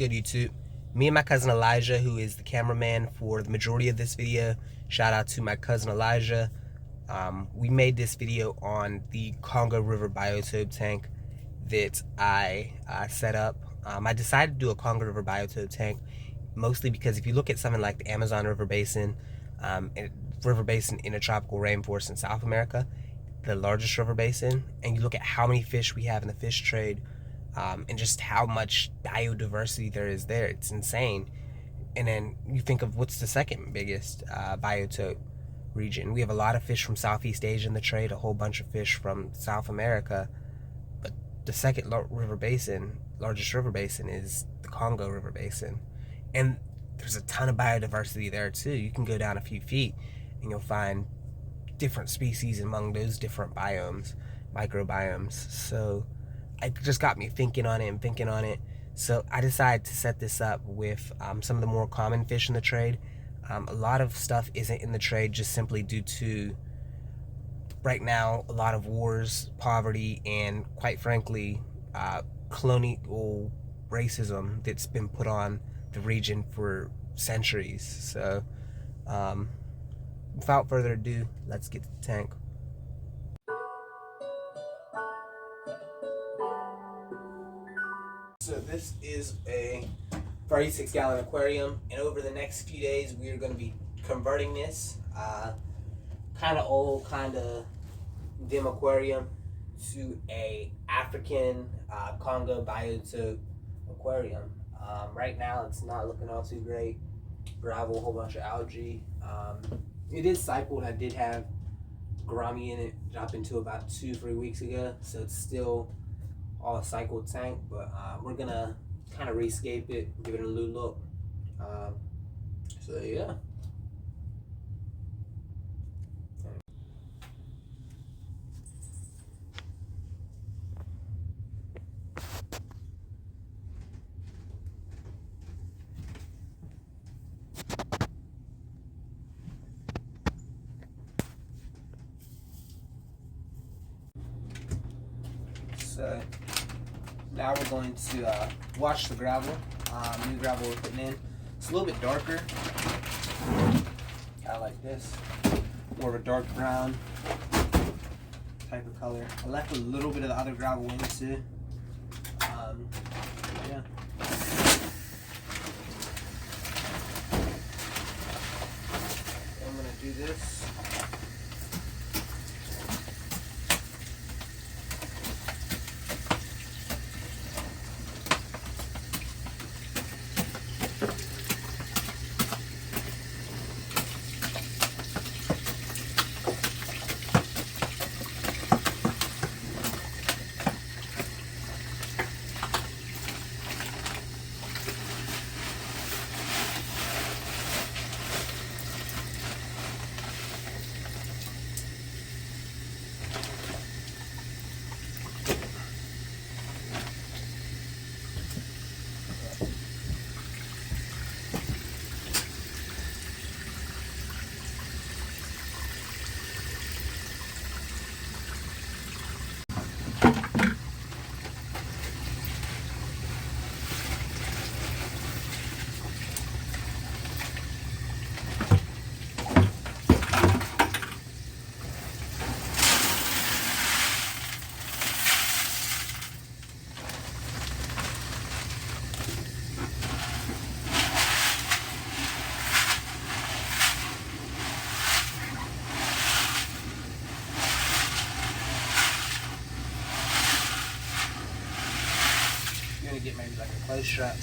good, YouTube? Me and my cousin Elijah, who is the cameraman for the majority of this video, shout out to my cousin Elijah. We made this video on the Congo River Biotope tank that I set up. I decided to do a Congo River Biotope tank mostly because if you look at something like the Amazon River Basin, river basin in a tropical rainforest in South America, the largest river basin, and you look at how many fish we have in the fish trade, and just how much biodiversity there is there, it's insane. And then you think of what's the second biggest biotope region. We have a lot of fish from Southeast Asia in the trade, a whole bunch of fish from South America, but the second river basin, largest river basin, is the Congo River Basin. And there's a ton of biodiversity there too. You can go down a few feet and you'll find different species among those different biomes, microbiomes. So it just got me thinking on it. So I decided to set this up with some of the more common fish in the trade. A lot of stuff isn't in the trade just simply due to, right now, a lot of wars, poverty, and quite frankly, colonial racism that's been put on the region for centuries. So without further ado, let's get to the tank. So this is a 36-gallon aquarium, and over the next few days we are going to be converting this kind of old, kind of dim aquarium to a African Congo Biotope aquarium. Right now it's not looking all too great. Gravel, a whole bunch of algae. It is cycled. I did have gourami in it, dropped into about 2-3 weeks ago, so it's still all a cycled tank, but we're gonna kind of rescape it, give it a new look. So yeah. So now we're going to wash the gravel. New gravel we're putting in. It's a little bit darker, kind of like this, more of a dark brown type of color. I left a little bit of the other gravel in too. Yeah. I'm gonna do this. Get maybe like a close strap.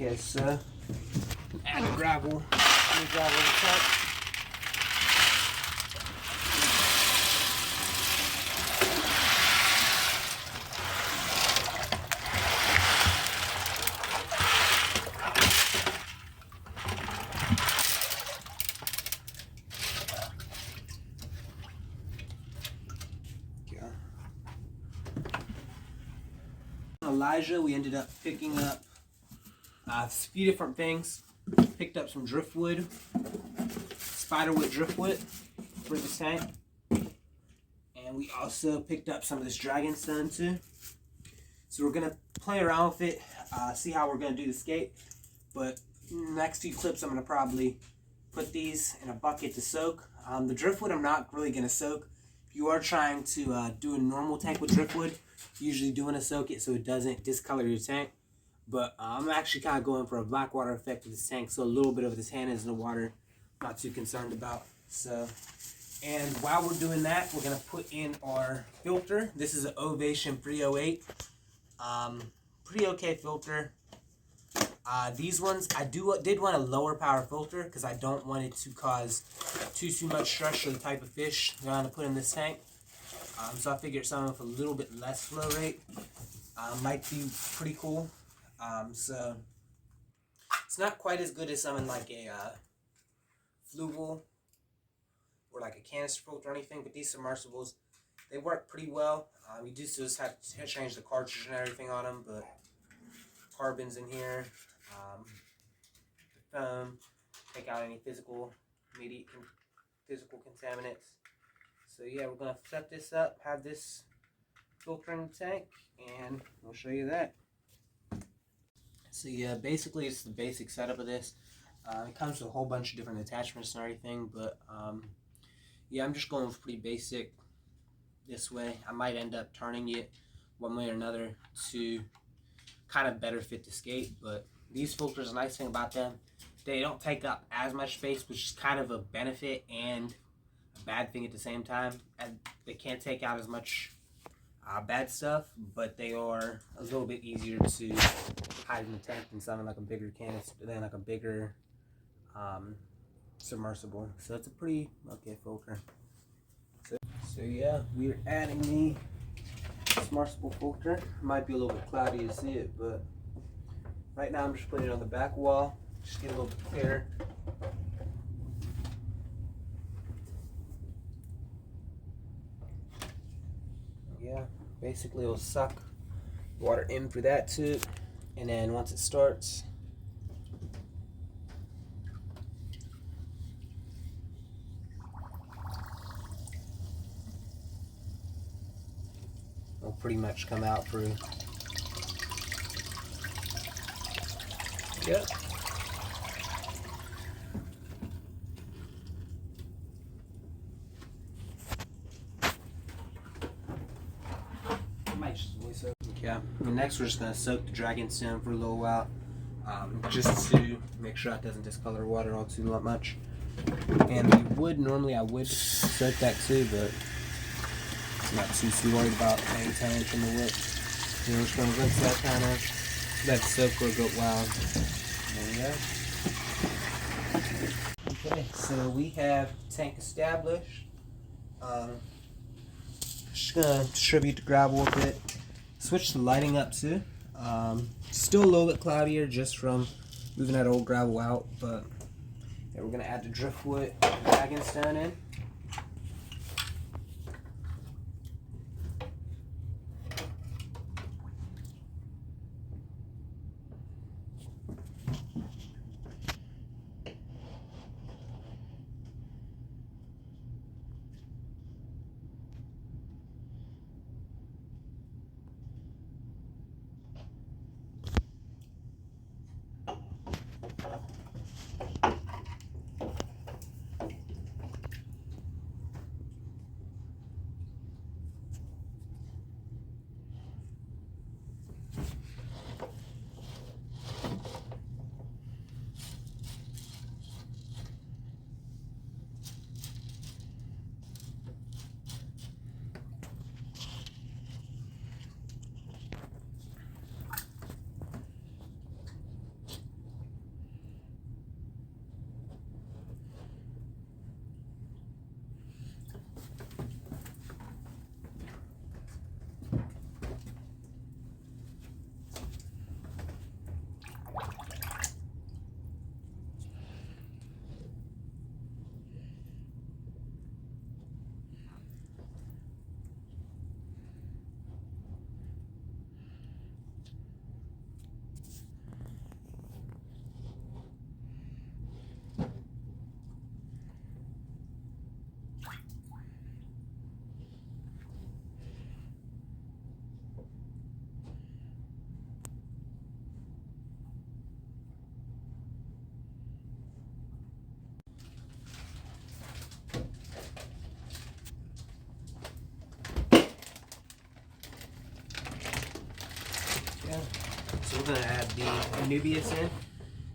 Okay, so add the gravel. New gravel to the tank. Elijah, we ended up picking up a few different things. Picked up some driftwood, spiderwood driftwood for the tank, and we also picked up some of this dragonstone too. So we're gonna play around with it, see how we're gonna do the skate. But next few clips, I'm gonna probably put these in a bucket to soak. The driftwood I'm not really gonna soak. If you are trying to do a normal tank with driftwood, usually do want to soak it so it doesn't discolor your tank. But I'm actually kind of going for a black water effect with this tank, so a little bit of this hand is in the water, not too concerned about. So, and while we're doing that, we're gonna put in our filter. This is an Ovation 308. Pretty okay filter. These ones, I did want a lower power filter because I don't want it to cause too much stress for the type of fish that I'm gonna put in this tank. So I figured something with a little bit less flow rate might be pretty cool. So it's not quite as good as something like a fluval or like a canister filter or anything, but these submersibles, they work pretty well. You do just have to change the cartridge and everything on them, but carbon's in here, the foam, take out any physical contaminants. So yeah, we're gonna set this up, have this filter in the tank, and I'll show you that. So yeah, basically it's the basic setup of this. It comes with a whole bunch of different attachments and everything, but yeah, I'm just going pretty basic this way. I might end up turning it one way or another to kind of better fit the skate, but these filters, the nice thing about them, they don't take up as much space, which is kind of a benefit and a bad thing at the same time. And they can't take out as much bad stuff, but they are a little bit easier to hide in the tank than something like a bigger canister, than like a bigger submersible. So it's a pretty okay filter. So yeah, we're adding the submersible filter. It might be a little bit cloudy to see it, but right now I'm just putting it on the back wall, just get a little bit clearer. Yeah, basically it'll suck water in through that tube, and then once it starts, it'll pretty much come out through. Yep. Yeah, and next we're just going to soak the dragonstone for a little while, just to make sure it doesn't discolor water all too much. And the wood, normally I would soak that too, but I'm not too worried about any tonnage in the wood. You know, just going to rinse that kind of, let it soak for a good while. There we go. Okay, so we have tank established. Just going to distribute the gravel a bit. Switch the lighting up too. Still a little bit cloudier just from moving that old gravel out, but yeah, we're gonna add the driftwood dragonstone in. we're gonna add the Anubias in.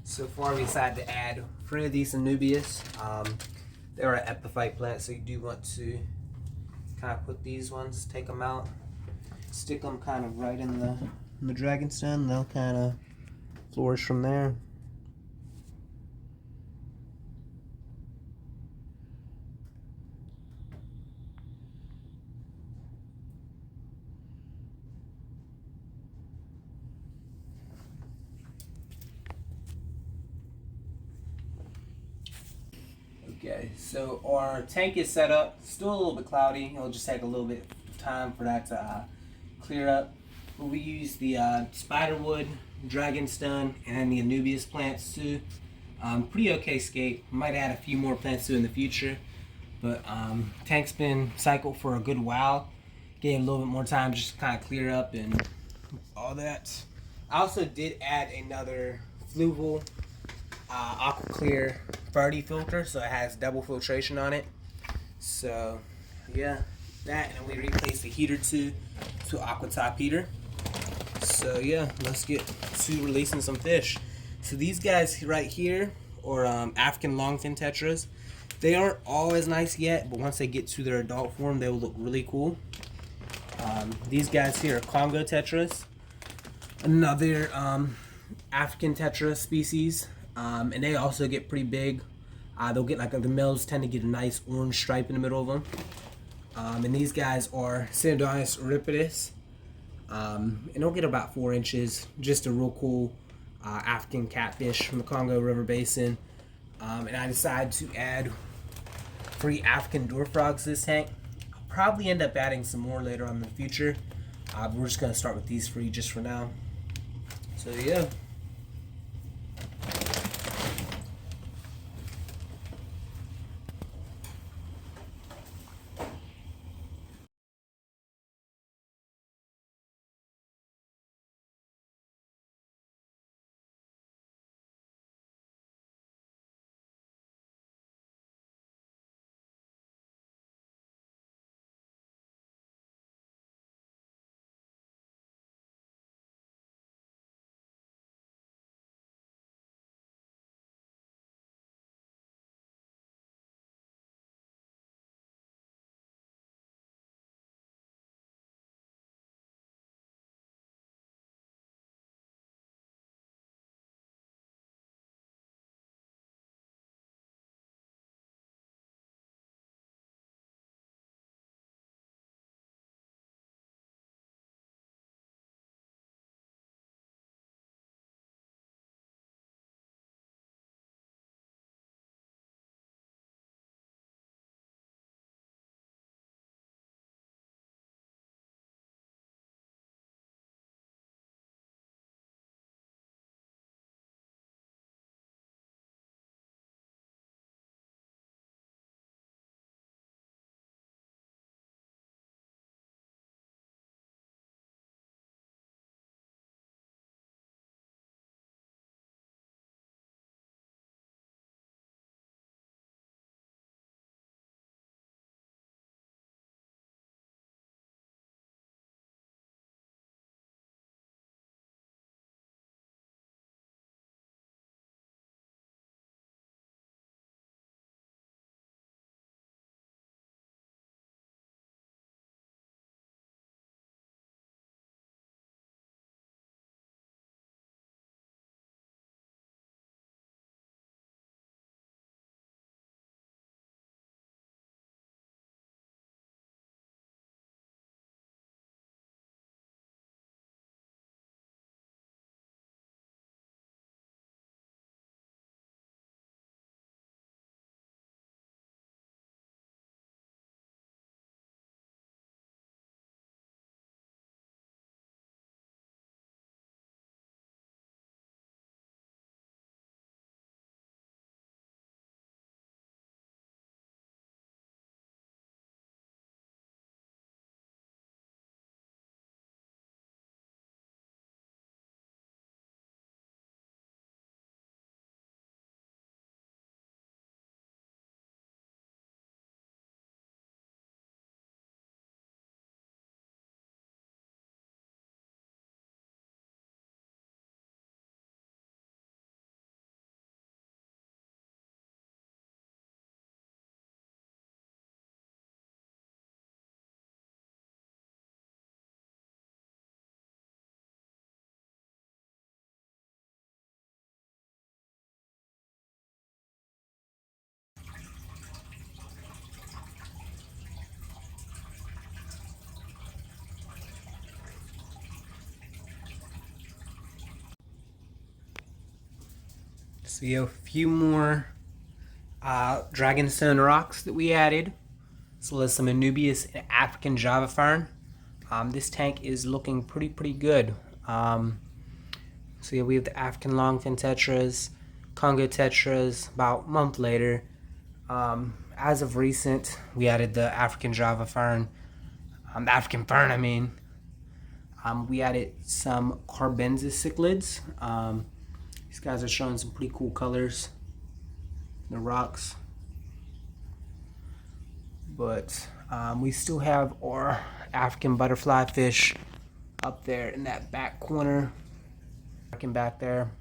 So far we decided to add 3 of these Anubias. They're an epiphyte plant, so you do want to kind of put these ones, take them out, stick them kind of right in the dragon stem. They'll kind of flourish from there. Okay, so our tank is set up. Still a little bit cloudy. It'll just take a little bit of time for that to clear up. But we use the spiderwood, dragonstone, and the Anubias plants too. Pretty okay scape. Might add a few more plants too in the future. But tank's been cycled for a good while. Gave a little bit more time just to kind of clear up and all that. I also did add another fluval aqua clear 30 filter, so it has double filtration on it. So yeah, that, and we replaced the heater to aqua top heater. So yeah, let's get to releasing some fish. So these guys right here are African longfin tetras. They aren't all as nice yet, but once they get to their adult form, they will look really cool. These guys here are Congo tetras, another African tetra species, and they also get pretty big. They'll get like the males tend to get a nice orange stripe in the middle of them. And these guys are Synodontis euripides, and they'll get about 4 inches. Just a real cool African catfish from the Congo River Basin. And I decided to add 3 African dwarf frogs to this tank. I'll probably end up adding some more later on in the future, but we're just going to start with these 3 just for now. So yeah. So you have a few more dragonstone rocks that we added. So there's some Anubias and African Java Fern. This tank is looking pretty good. So yeah, we have the African longfin tetras, Congo tetras. About a month later, as of recent, we added the African Java Fern. The African Fern, I mean. We added some Carbensis cichlids. These guys are showing some pretty cool colors in the rocks. But we still have our African butterfly fish up there in that back corner, back there.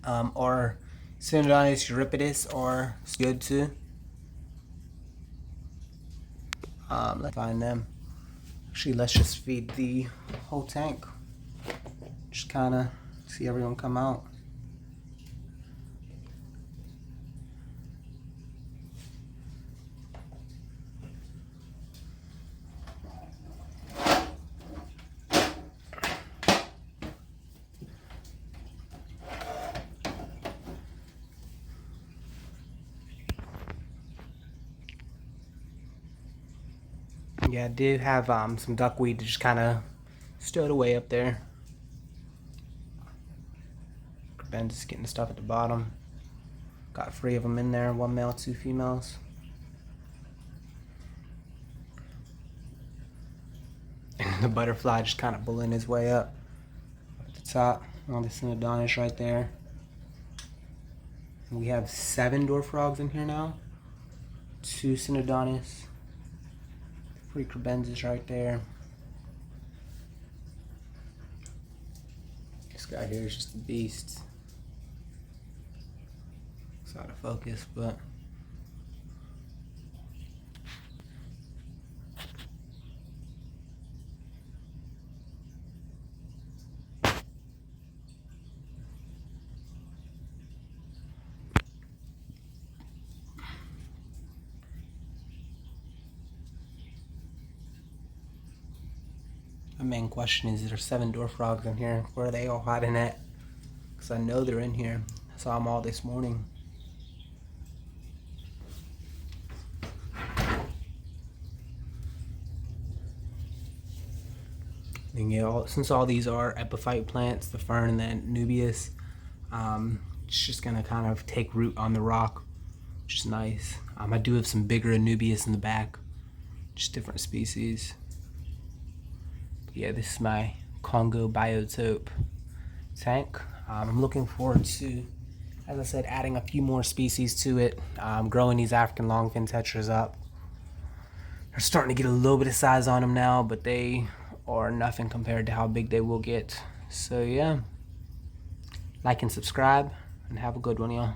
Our Synodontis euripides are good too. Let's find them. Actually, let's just feed the whole tank. Just kind of see everyone come out. Yeah, I do have some duckweed to just kind of stowed away up there. Ben's just getting the stuff at the bottom. Got 3 of them in there, 1 male, 2 females. And the butterfly just kind of bullying his way up at the top. All the Synodontis right there. We have 7 dwarf frogs in here now. 2 Synodontis. 3 Carbensis right there. This guy here is just a beast. It's out of focus, but my main question is, there's 7 dwarf frogs in here. Where are they all hiding at? Because I know they're in here. I saw them all this morning. And yeah, since all these are epiphyte plants, the fern and the Anubias, it's just gonna kind of take root on the rock, which is nice. I do have some bigger Anubias in the back, just different species. But yeah, this is my Congo Biotope tank. I'm looking forward to, as I said, adding a few more species to it, growing these African longfin tetras up. They're starting to get a little bit of size on them now, but they are nothing compared to how big they will get. So yeah, like and subscribe, and have a good one, y'all.